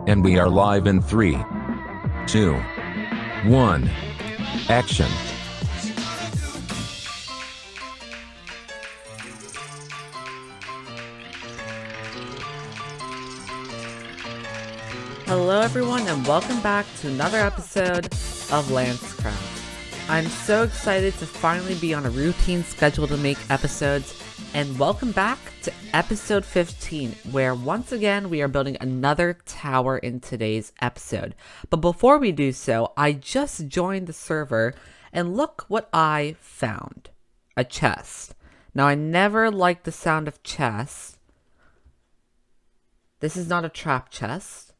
And we are live in 3, 2, 1, action. Hello everyone and welcome back to another episode of LanzCraft. I'm so excited to finally be on a routine schedule to make episodes, and welcome back to episode 15, where once again we are building another tower in today's episode. But before we do so, I just joined the server and look what I found. A chest. Now I never liked the sound of chests. This is not a trap chest.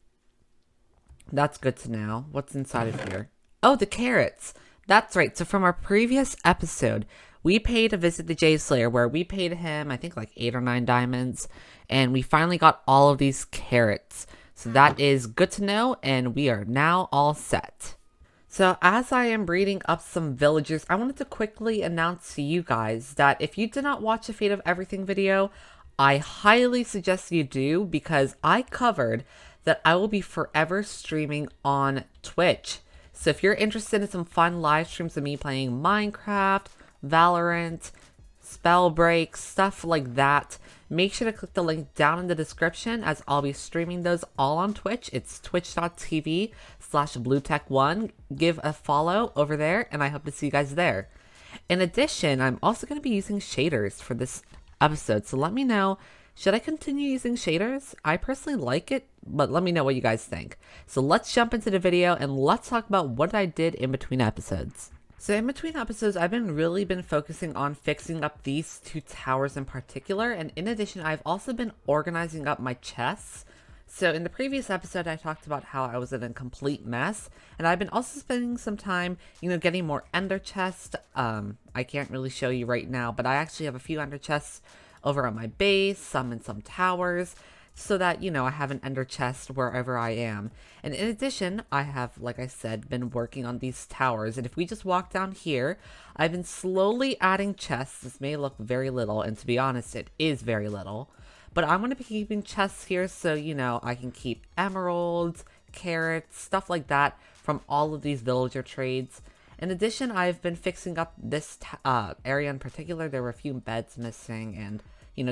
That's good to know. What's inside of here? Oh, the carrots. That's right. So from our previous episode, we paid to visit the Jade Slayer, where we paid him, I think, like 8 or 9 diamonds. And we finally got all of these carrots. So that is good to know, and we are now all set. So as I am breeding up some villagers, I wanted to quickly announce to you guys that if you did not watch the Fate of Everything video, I highly suggest you do, because I covered that I will be forever streaming on Twitch. So if you're interested in some fun live streams of me playing Minecraft, Valorant, spell breaks, stuff like that, make sure to click the link down in the description, as I'll be streaming those all on Twitch. It's twitch.tv/BluTech1. Give a follow over there, and I hope to see you guys there. In addition, I'm also going to be using shaders for this episode, so let me know, should I continue using shaders? I personally like it, but let me know what you guys think. So let's jump into the video and let's talk about what I did in between episodes. So in between episodes, I've really been focusing on fixing up these 2 towers in particular, and in addition, I've also been organizing up my chests. So in the previous episode, I talked about how I was in a complete mess, and I've been also spending some time, getting more ender chests. I can't really show you right now, but I actually have a few ender chests over on my base, some in some towers, so that, I have an ender chest wherever I am. And in addition, I have, like I said, been working on these towers. And if we just walk down here, I've been slowly adding chests. This may look very little, and to be honest, it is very little. But I'm going to be keeping chests here so, I can keep emeralds, carrots, stuff like that from all of these villager trades. In addition, I've been fixing up this area in particular. There were a few beds missing and,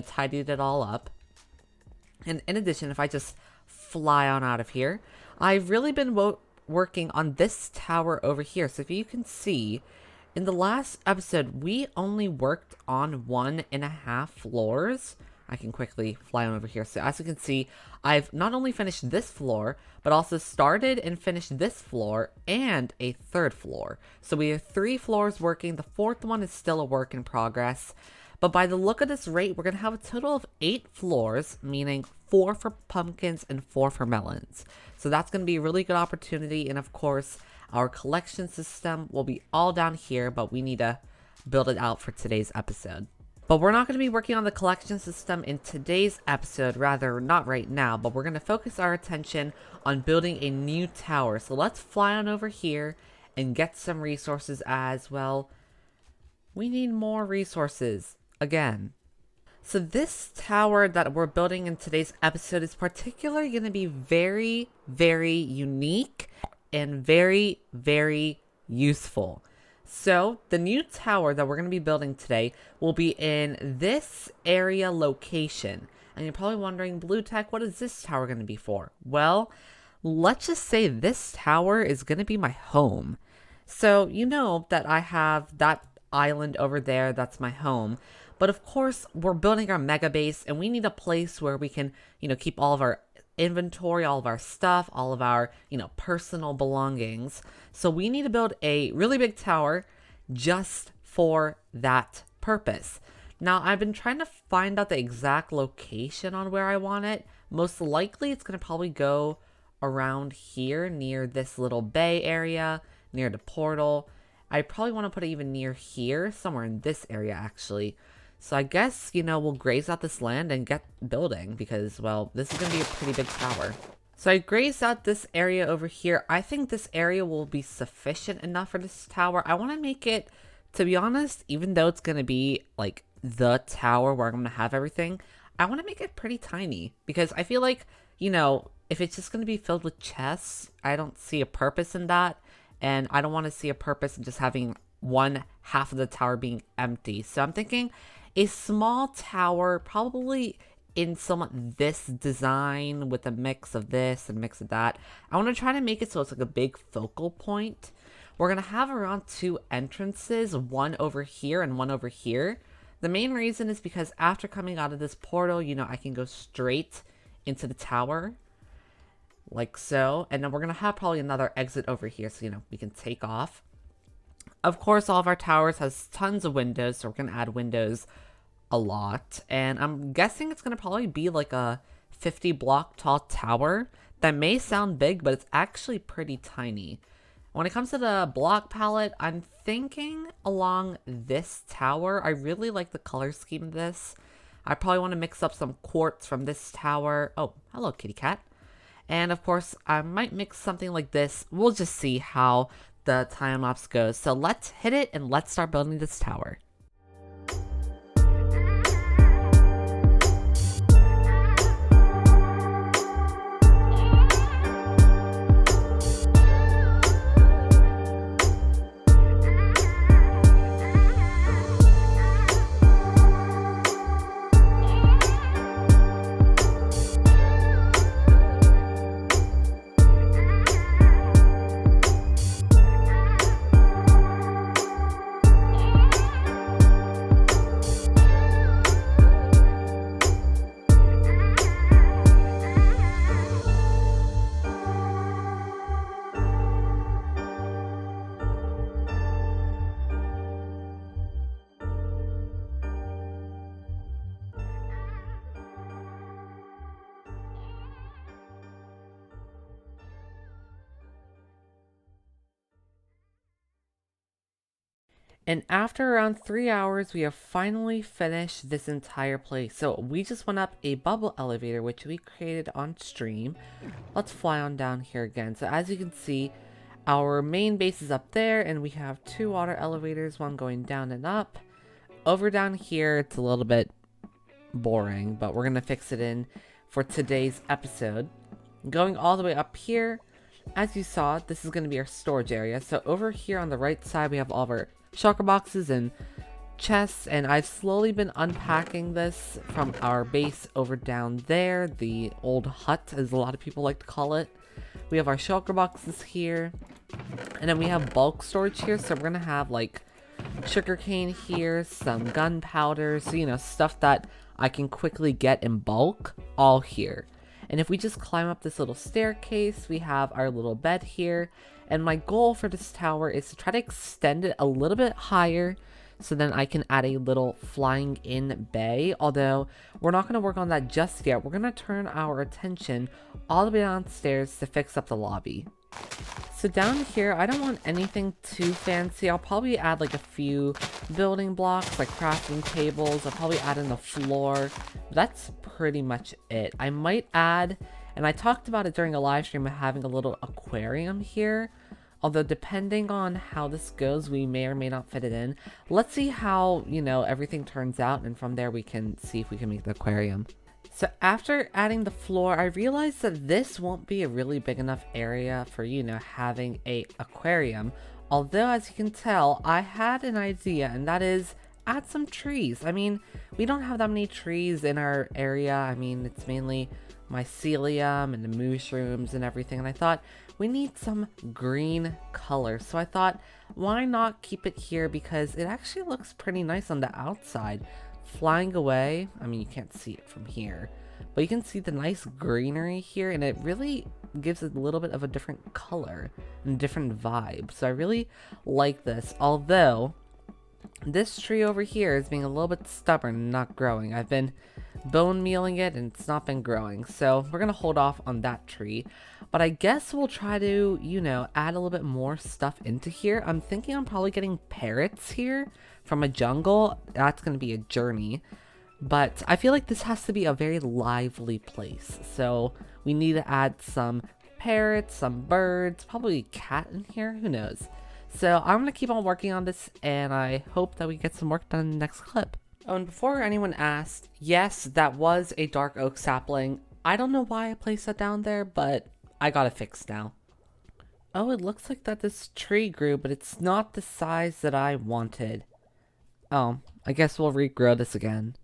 tidied it all up. And in addition, if I just fly on out of here, I've really been working on this tower over here. So if you can see, in the last episode, we only worked on 1.5 floors. I can quickly fly on over here. So as you can see, I've not only finished this floor, but also started and finished this floor and a 3rd floor. So we have 3 floors working. The 4th one is still a work in progress. But by the look of this rate, we're going to have a total of 8 floors, meaning 4 for pumpkins and 4 for melons. So that's going to be a really good opportunity. And of course, our collection system will be all down here, but we need to build it out for today's episode. But we're not going to be working on the collection system in today's episode, rather not right now, but we're going to focus our attention on building a new tower. So let's fly on over here and get some resources as well. We need more resources again. So this tower that we're building in today's episode is particularly going to be very, very unique and very, very useful. So the new tower that we're going to be building today will be in this area location. And you're probably wondering, BluTech, what is this tower going to be for? Well, let's just say this tower is going to be my home. So you know that I have that island over there, that's my home. But of course, we're building our mega base, and we need a place where we can, keep all of our inventory, all of our stuff, all of our, personal belongings. So we need to build a really big tower just for that purpose. Now, I've been trying to find out the exact location on where I want it. Most likely, it's going to probably go around here near this little bay area, near the portal. I probably want to put it even near here, somewhere in this area, actually. So I guess, we'll graze out this land and get building because, well, this is going to be a pretty big tower. So I grazed out this area over here. I think this area will be sufficient enough for this tower. I want to make it, to be honest, even though it's going to be, like, the tower where I'm going to have everything, I want to make it pretty tiny because I feel like, you know, if it's just going to be filled with chests, I don't see a purpose in that. And I don't want to see a purpose in just having one half of the tower being empty. So I'm thinking a small tower, probably in somewhat this design with a mix of this and mix of that. I want to try to make it so it's like a big focal point. We're going to have around 2 entrances, one over here and one over here. The main reason is because after coming out of this portal, you know, I can go straight into the tower, like so. And then we're going to have probably another exit over here, so, you know, we can take off. Of course, all of our towers has tons of windows, so we're going to add windows a lot. And I'm guessing it's going to probably be like a 50 block tall tower. That may sound big, but it's actually pretty tiny. When it comes to the block palette, I'm thinking along this tower. I really like the color scheme of this. I probably want to mix up some quartz from this tower. Oh, hello, kitty cat. And of course, I might mix something like this. We'll just see how the time lapse goes. So let's hit it and let's start building this tower. And after around 3 hours, we have finally finished this entire place. So we just went up a bubble elevator, which we created on stream. Let's fly on down here again. So as you can see, our main base is up there, and we have 2 water elevators, one going down and up. Over down here, it's a little bit boring, but we're going to fix it in for today's episode. Going all the way up here, as you saw, this is going to be our storage area. So over here on the right side, we have all of our shulker boxes and chests, and I've slowly been unpacking this from our base over down there, the old hut as a lot of people like to call it. We have our shulker boxes here, and then we have bulk storage here, so we're gonna have like sugarcane here, some gunpowder, so you know, stuff that I can quickly get in bulk, all here. And if we just climb up this little staircase, we have our little bed here. And my goal for this tower is to try to extend it a little bit higher so then I can add a little flying in bay. Although we're not going to work on that just yet. We're going to turn our attention all the way downstairs to fix up the lobby. So down here, I don't want anything too fancy. I'll probably add like a few building blocks, like crafting tables. I'll probably add in the floor. That's pretty much it. I might add, and I talked about it during a live stream, of having a little aquarium here. Although depending on how this goes, we may or may not fit it in. Let's see how, you know, everything turns out, and from there we can see if we can make the aquarium. So after adding the floor, I realized that this won't be a really big enough area for, you know, having a aquarium. Although, as you can tell, I had an idea, and that is add some trees. I mean, we don't have that many trees in our area. I mean, it's mainly mycelium and the mushrooms and everything. And I thought we need some green color. So I thought, why not keep it here? Because it actually looks pretty nice on the outside. Flying away, I mean, you can't see it from here, but you can see the nice greenery here, and it really gives it a little bit of a different color and different vibe. So I really like this, although this tree over here is being a little bit stubborn and not growing. I've been bone mealing it and it's not been growing, so we're gonna hold off on that tree. But I guess we'll try to, you know, add a little bit more stuff into here. I'm thinking I'm probably getting parrots here from a jungle. That's gonna be a journey, but I feel like this has to be a very lively place, so we need to add some parrots, some birds, probably a cat in here, who knows. So I'm gonna keep on working on this, and I hope that we get some work done in the next clip. Oh, and before anyone asked, yes, that was a dark oak sapling. I don't know why I placed that down there, but I got it fixed now. Oh, it looks like that this tree grew, but it's not the size that I wanted. Oh, I guess we'll regrow this again.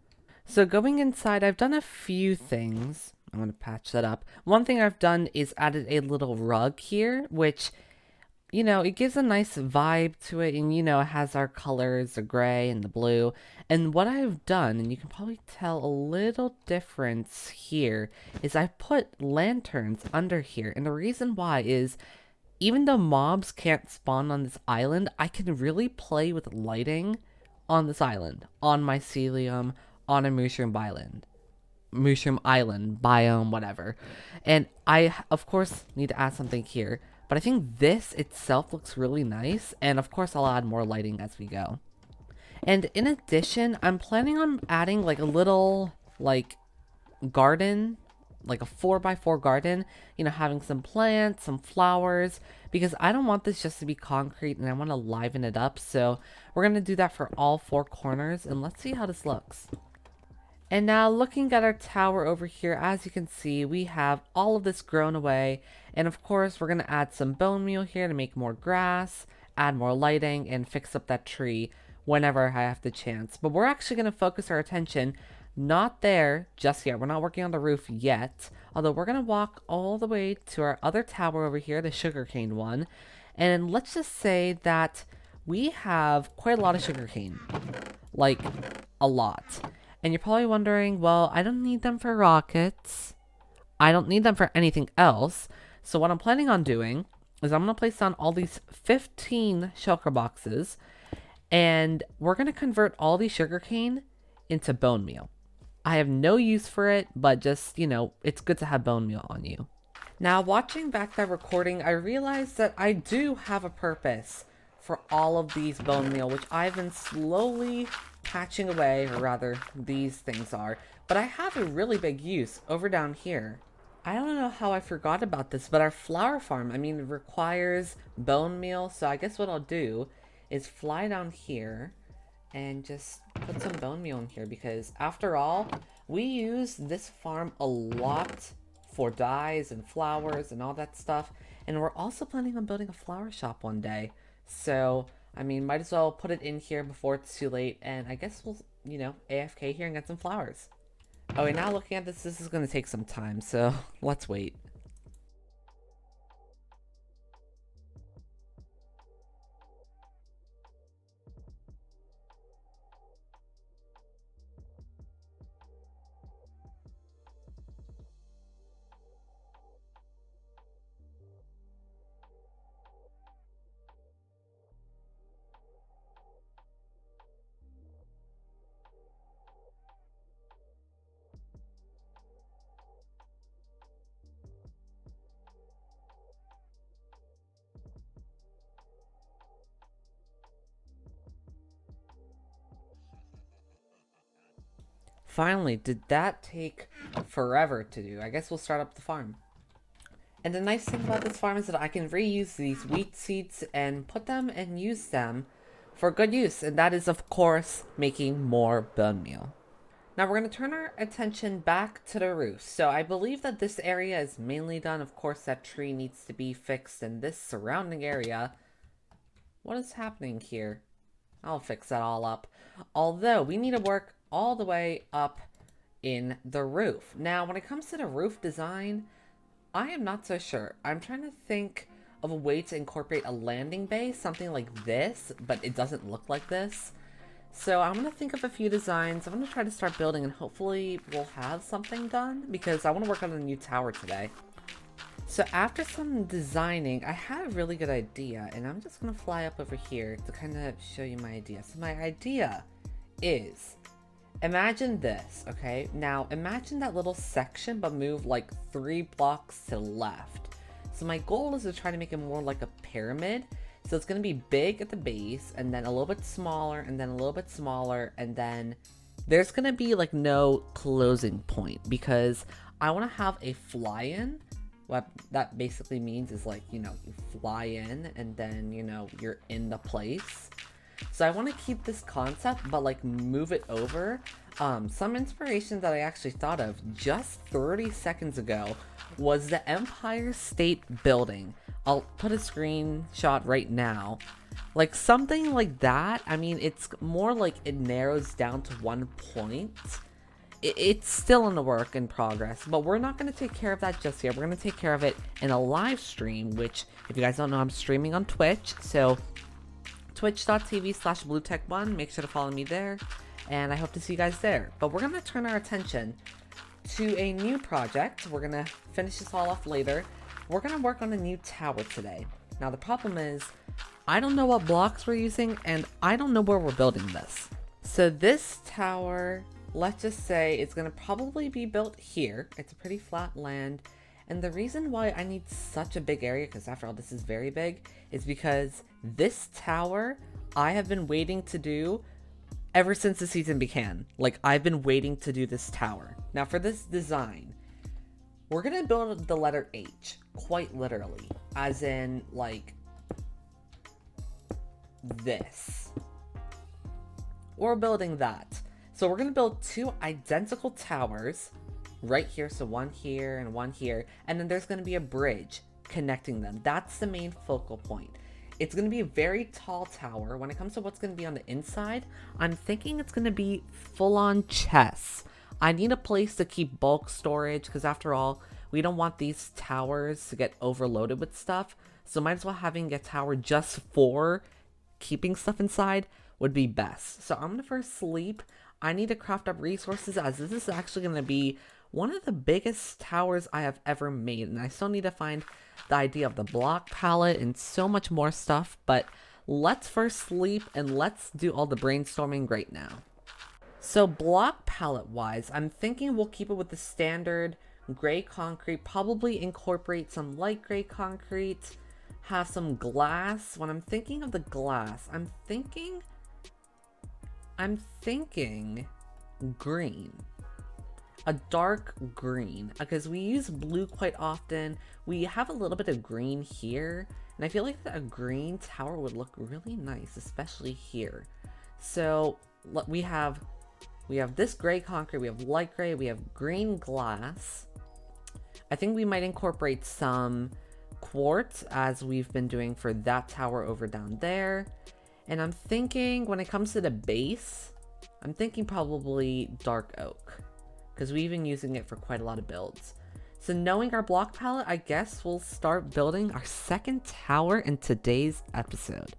So going inside, I've done a few things. I'm going to patch that up. One thing I've done is added a little rug here, which, it gives a nice vibe to it. And, it has our colors, the gray and the blue. And what I've done, and you can probably tell a little difference here, is I've put lanterns under here. And the reason why is even though mobs can't spawn on this island, I can really play with lighting on this island, on mycelium, on a mushroom island biome, whatever. And I, of course, need to add something here, but I think this itself looks really nice, and of course I'll add more lighting as we go. And in addition, I'm planning on adding like a little like garden, like a 4x4 garden, having some plants, some flowers, because I don't want this just to be concrete and I want to liven it up. So we're going to do that for all 4 corners, and let's see how this looks. And now looking at our tower over here, as you can see, we have all of this grown away. And of course, we're going to add some bone meal here to make more grass, add more lighting, and fix up that tree whenever I have the chance. But we're actually going to focus our attention not there just yet. We're not working on the roof yet. Although we're going to walk all the way to our other tower over here, the sugarcane one. And let's just say that we have quite a lot of sugarcane. Like, a lot. And you're probably wondering, well, I don't need them for rockets. I don't need them for anything else. So what I'm planning on doing is I'm going to place down all these 15 shulker boxes. And we're going to convert all these sugarcane into bone meal. I have no use for it, but just, it's good to have bone meal on you. Now, watching back that recording, I realized that I do have a purpose for all of these bone meal, which I've been slowly patching away, or rather, these things are. But I have a really big use over down here. I don't know how I forgot about this, but our flower farm, requires bone meal. So I guess what I'll do is fly down here and just put some bone meal in here, because after all, we use this farm a lot for dyes and flowers and all that stuff. And we're also planning on building a flower shop one day. So, might as well put it in here before it's too late. And I guess we'll, AFK here and get some flowers. Oh, and now looking at this is going to take some time. So, let's wait. Finally, did that take forever to do? I guess we'll start up the farm. And the nice thing about this farm is that I can reuse these wheat seeds and put them and use them for good use. And that is, of course, making more bone meal. Now we're going to turn our attention back to the roof. So I believe that this area is mainly done. Of course, that tree needs to be fixed in this surrounding area. What is happening here? I'll fix that all up. Although, we need to work all the way up in the roof. Now, when it comes to the roof design, I am not so sure. I'm trying to think of a way to incorporate a landing bay, something like this, but it doesn't look like this. So I'm going to think of a few designs. I'm going to try to start building, and hopefully we'll have something done, because I want to work on a new tower today. So after some designing, I had a really good idea, and I'm just going to fly up over here to kind of show you my idea. So my idea is, imagine this, okay? Now, imagine that little section, but move like 3 blocks to the left. So my goal is to try to make it more like a pyramid. So it's going to be big at the base, and then a little bit smaller, and then a little bit smaller, and then there's going to be like no closing point, because I want to have a fly-in. What that basically means is, like, you fly in and then, you're in the place. So I want to keep this concept, but like move it over. Some inspiration that I actually thought of just 30 seconds ago was the Empire State Building. I'll put a screenshot right now. Like something like that. I mean, it's more like it narrows down to one point. It's still in the work in progress, but we're not going to take care of that just yet. We're going to take care of it in a live stream, which, if you guys don't know, I'm streaming on Twitch. So twitch.tv/BluTech1. Make sure to follow me there, and I hope to see you guys there. But we're going to turn our attention to a new project. We're going to finish this all off later. We're going to work on a new tower today. Now, the problem is, I don't know what blocks we're using, and I don't know where we're building this. So this tower, let's just say it's going to probably be built here. It's a pretty flat land. And the reason why I need such a big area, because after all, this is very big, is because this tower I have been waiting to do ever since the season began. Like, I've been waiting to do this tower. Now, for this design, we're going to build the letter H, quite literally. As in, like, this. We're building that. So we're going to build two identical towers right here. So one here and one here. And then there's going to be a bridge connecting them. That's the main focal point. It's going to be a very tall tower. When it comes to what's going to be on the inside, I'm thinking it's going to be full-on chests. I need a place to keep bulk storage because after all, we don't want these towers to get overloaded with stuff. So might as well having a tower just for keeping stuff inside would be best. So I'm going to first sleep. I need to craft up resources as this is actually going to be one of the biggest towers I have ever made. And I still need to find the idea of the block palette and so much more stuff. But let's first sleep and let's do all the brainstorming right now. So block palette wise, I'm thinking we'll keep it with the standard gray concrete, probably incorporate some light gray concrete, have some glass. When I'm thinking of the glass, I'm thinking green. A dark green, because we use blue quite often. We have a little bit of green here, and I feel like a green tower would look really nice, especially here. So we have this gray concrete, we have light gray, we have green glass. I think we might incorporate some quartz as we've been doing for that tower over down there. And I'm thinking when it comes to the base, I'm thinking probably dark oak because we've been using it for quite a lot of builds. So knowing our block palette, I guess we'll start building our second tower in today's episode.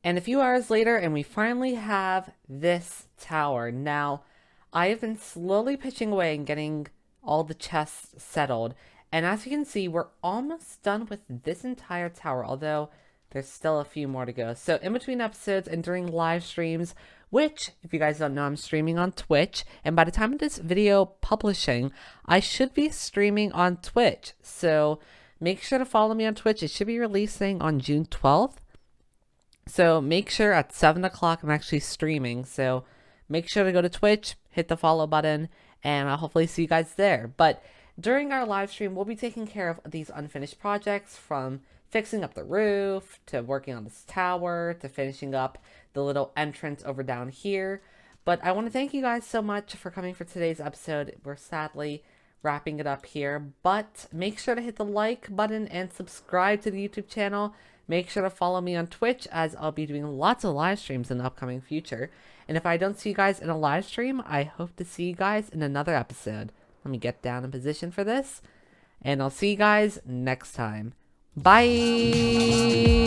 And a few hours later, and we finally have this tower. Now, I have been slowly pitching away and getting all the chests settled. And as you can see, we're almost done with this entire tower, although there's still a few more to go. So in between episodes and during live streams, which, if you guys don't know, I'm streaming on Twitch. And by the time of this video publishing, I should be streaming on Twitch. So make sure to follow me on Twitch. It should be releasing on June 12th. So make sure at 7 o'clock I'm actually streaming. So make sure to go to Twitch, hit the follow button, and I'll hopefully see you guys there. But during our live stream, we'll be taking care of these unfinished projects, from fixing up the roof, to working on this tower, to finishing up the little entrance over down here. But I want to thank you guys so much for coming for today's episode. We're sadly wrapping it up here, but make sure to hit the like button and subscribe to the YouTube channel. Make sure to follow me on Twitch, as I'll be doing lots of live streams in the upcoming future. And if I don't see you guys in a live stream, I hope to see you guys in another episode. Let me get down in position for this, and I'll see you guys next time. Bye!